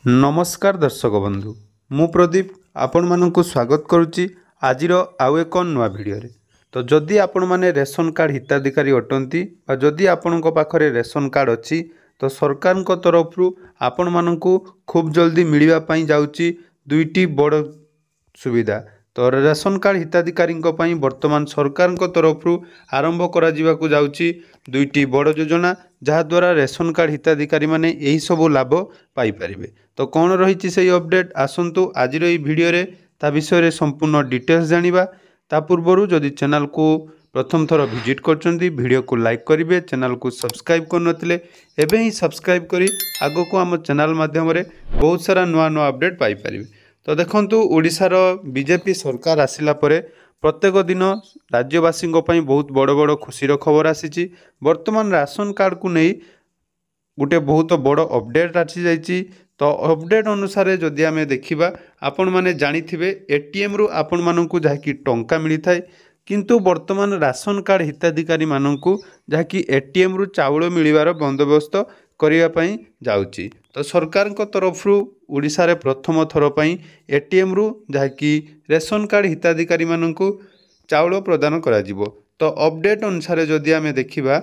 नमस्कार दर्शक बंधु मु प्रदीप आपण मानक स्वागत करुच्ची आजिर आउ एक नुआ भिडियो रे। तो जदि आपण माने रेशन कार्ड हिताधिकारी अटंती जदि आपण पाखरे रेशन कार्ड अच्छी तो सरकार तरफ आपण मानक खूब जल्दी मिलवा पाई जाउची दुईटी बड़ सुविधा। तो रेशन कार्ड हिताधिकारी वर्तमान सरकार तरफ आरंभ करा जाउची दुईटी बड़ योजना जहाद्वारा रेशन कार्ड हिताधिकारी माने यही सबू लाभ पाई परिबे। तो कौन रही से अपडेट आसतु आज भिडियो रे ता विषय रे संपूर्ण डिटेल्स जानिबा। ता पूर्व जदि चैनल को प्रथम थर विजिट करचंदी वीडियो को लाइक करेंगे, चैनल को सब्सक्राइब करनथिले एबे ही सब्सक्राइब करी आगो को आम चैनल माध्यम रे बहुत सारा नुआ नुआ अपडेट पाई परिबे। तो देखंतु ओडिशार बीजेपी सरकार आसिला परे प्रत्येक दिन राज्यवासी बहुत बड़ बड़ खुशीर खबर आसी। वर्तमान राशन कार्ड को नहीं गोटे बहुत बड़ अपडेट आसी जाइए। तो अपडेट अनुसार जदि आम देखा आपण मैंने जानिथिबे एटीएम रु आपण मानकु जहाँकि टंका मिली थाए किंतु वर्तमान राशन कार्ड हिताधिकारी मानकु जहाँकि एटीएम रु चाउल मिलिबार बंदोबस्त करने जाउची। तो सरकार तरफ ओडिशा रे प्रथम थर पई एटीएम रु जहाँकि रेशन कार्ड हिताधिकारी मानकु चाउल प्रदान करा जिवो। तो अपडेट अनुसार जदि आम देखा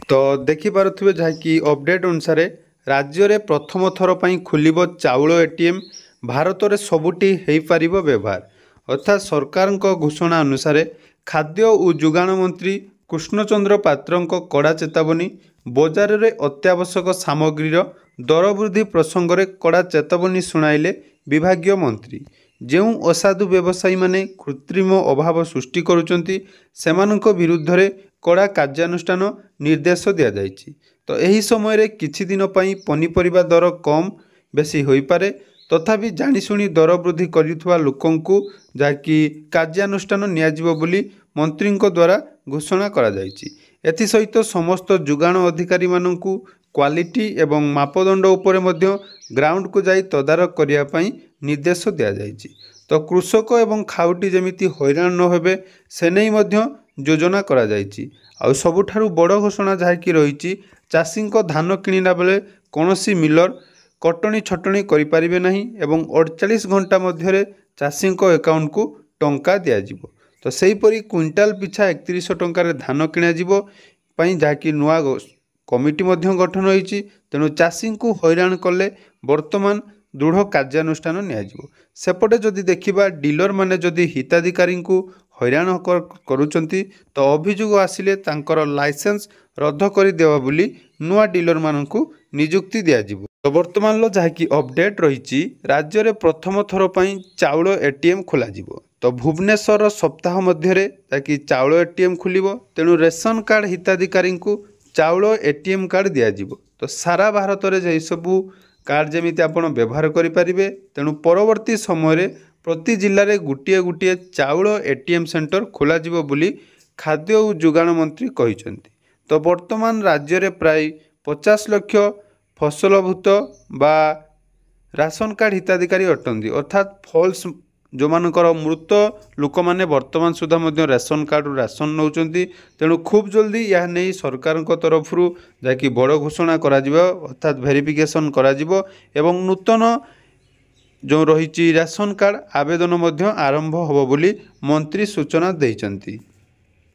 तो देखिपारे जहाँकि अपडेट अनुसार राज्य रे प्रथम थर पई खुलिबो चाउल एटीएम भारत रे सबुटी हेई पारिबो व्यवहार। अर्थात सरकार घोषणा अनुसार खाद्य और जोगाण मंत्री कृष्णचंद्र पात्र कड़ा चेतावनी बजार रे अत्यावश्यक सामग्रीर दर वृद्धि प्रसंग में कड़ा चेतावनी शुणाइले विभागीय मंत्री। जो असाधु व्यवसायी माने कृत्रिम अभाव सृष्टि करुचंती सेमानक विरुद्ध रे कड़ा कार्यानुष्ठान निर्देश दिया जाइछि। तो यही समय रे किछि दिन पई पनीपरिबा दर कम बेसी होई पारे तथापि जानिशुणी दर वृद्धि करिथुवा लोकंकु जाकि कार्यानुष्ठान नियाजिबो बोली मंत्री द्वारा घोषणा करा जाइछि। एथि सहित समस्त जोगाण अधिकारी मानंकु क्वालिटी एवं मापदंड उपरे मध्य ग्राउंड को जाई तदारक करिया पई निर्देश दिया जाइछि। तो कृषक एवं खाउटी जेमिति हैरान न हेबे से नहीं मध्य योजना करा जाइछि। आ सबुठारु बड़ घोषणा जहाँकि रही चाषी धान किणिला बेले कौनसी मिलर कटनी छटनी करें ना एवं 48 घंटा मध्य चाषी अकाउंट को टंका दिज्व। तो सेहीपरि क्विंटाल पिछा 3100 टंकार धान किणा जहाँकि नुआ कमिटी गठन होती तेणु चाषी को हैरान कले वर्तमान दृढ़ कार्यानुष्ठान नियाजिवो। सेपटे जदि देखिबा डीलर माने जदि हिताधिकारी को हैरान करुचंती तो अभियोग आसिले तांकर लाइसेंस रद्द कर देवा बोली नुआ डीलर मानकु नियुक्ति दियाजिवो। तो वर्तमान लो जहाँकि अपडेट रही राज्य रे प्रथम थर पई चाउल एटीएम खोला जिवो। तो भुवनेश्वर सप्ताह मध्य ताकि चाउल एटीएम खुलिबो तेणु रेशन कार्ड हिताधिकारी को चाउल एटीएम कार्ड दियाजिवो। तो सारा भारत रे जे सबु कार्ड जमीती आपण व्यवहार करि परिबे तेणु परवर्ती समय रे प्रति जिल्ला रे गुटिए गुटिए चाउल एटीएम सेंटर खोला जिवो बोली खाद्य और जोगाण मंत्री कहिसंती। तो वर्तमान राज्य रे प्राय 50 लाख फसलभूत बा राशन कार्ड हिताधिकारी अटंती अर्थात फॉल्स जो मानकर मृत लोक माने वर्तमान सुधा मध्य राशन कार्ड राशन नौचंती। तेणु खूब जल्दी यह नहीं सरकार तरफ जहाँकि बड़ घोषणा करा जिवो अर्थात वेरिफिकेशन करा जिवो एवं नूतन जो रही राशन कार्ड आवेदन मध्य आरंभ होबो बोली मंत्री सूचना देइचंती।